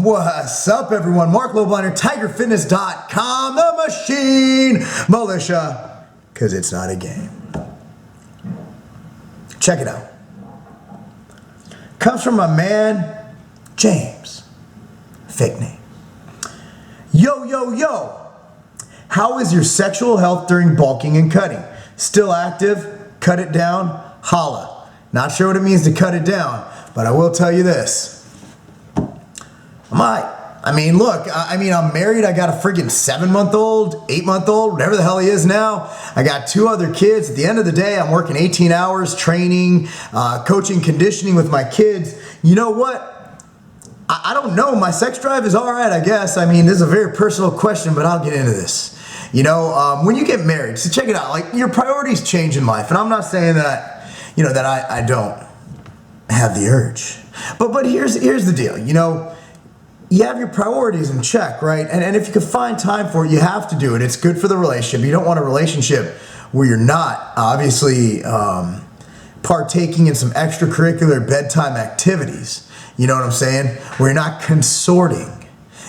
What's up, everyone? Marc Lobliner, TigerFitness.com, the machine militia, because it's not a game. Check it out. Comes from my man, James. Fake name. Yo. How is your sexual health during bulking and cutting? Still active? Cut it down? Holla. Not sure what it means to cut it down, but I will tell you this. I'm married. I got a freaking 7-month-old, 8-month-old, whatever the hell he is now. I got 2 other kids. At the end of the day, I'm working 18 hours, training, coaching, conditioning with my kids. You know what? I don't know. My sex drive is all right, I guess. I mean, this is a very personal question, but I'll get into this. You know, when you get married, so check it out. Like, your priorities change in life, and I'm not saying that, that I don't have the urge. But here's the deal. You know, you have your priorities in check, right? And if you can find time for it, you have to do it. It's good for the relationship. You don't want a relationship where you're not obviously partaking in some extracurricular bedtime activities. You know what I'm saying? Where you're not consorting.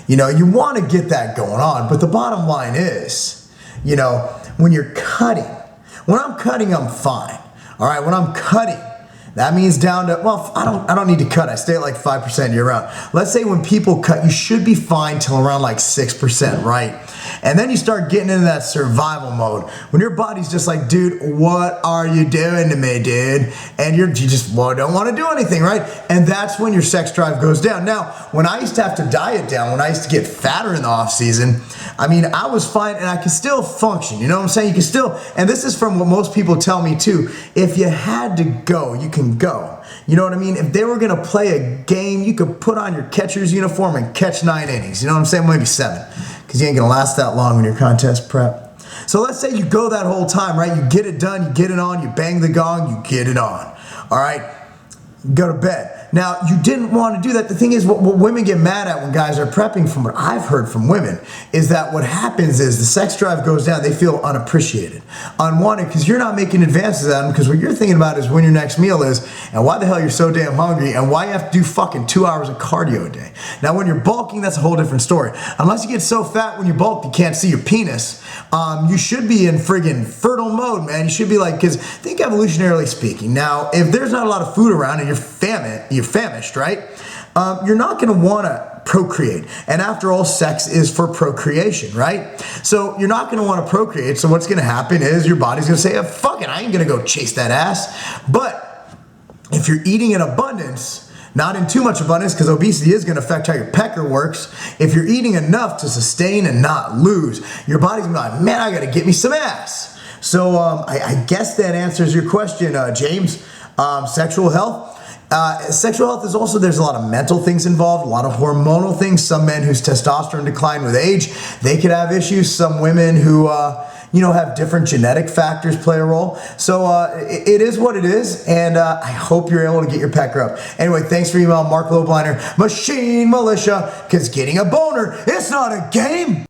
You know, you want to get that going on. But the bottom line is, when you're cutting, when I'm cutting, I'm fine. All right, when I'm cutting, that means down to, well, I don't need to cut. I stay at like 5% year round. Let's say when people cut, you should be fine till around like 6%, right? And then you start getting into that survival mode when your body's just like, dude, what are you doing to me, dude? And you just don't want to do anything, right? And that's when your sex drive goes down. Now, when I used to have to diet down, when I used to get fatter in the off season, I was fine and I could still function. You know what I'm saying? You can still, and this is from what most people tell me too. If you had to go, you can go. You know what I mean? If they were going to play a game, you could put on your catcher's uniform and catch 9 innings. You know what I'm saying? Maybe 7. Because you ain't going to last that long when you're contest prep. So let's say you go that whole time, right? You get it done, you get it on, you bang the gong, you get it on. All right? Go to bed. Now, you didn't want to do that. The thing is, what women get mad at when guys are prepping, from what I've heard from women, is that what happens is the sex drive goes down. They feel unappreciated, unwanted, because you're not making advances at them, because what you're thinking about is when your next meal is, and why the hell you're so damn hungry, and why you have to do fucking 2 hours of cardio a day. Now, when you're bulking, that's a whole different story. Unless you get so fat when you bulk you can't see your penis, you should be in friggin' fertile mode, man. You should be like, because think evolutionarily speaking. Now, if there's not a lot of food around and you're famished, right? You're not going to want to procreate. And after all, sex is for procreation, right? So you're not going to want to procreate. So what's going to happen is your body's going to say, oh, fuck it, I ain't going to go chase that ass. But if you're eating in abundance, not in too much abundance, because obesity is going to affect how your pecker works. If you're eating enough to sustain and not lose, your body's going to be like, man, I got to get me some ass. So I guess that answers your question, James. Sexual health. Sexual health is also, there's a lot of mental things involved, a lot of hormonal things. Some men whose testosterone decline with age, they could have issues. Some women who, have different genetic factors play a role. So it is what it is, and I hope you're able to get your pecker up. Anyway, thanks for emailing Marc Lobliner, Machine Militia, because getting a boner, it's not a game.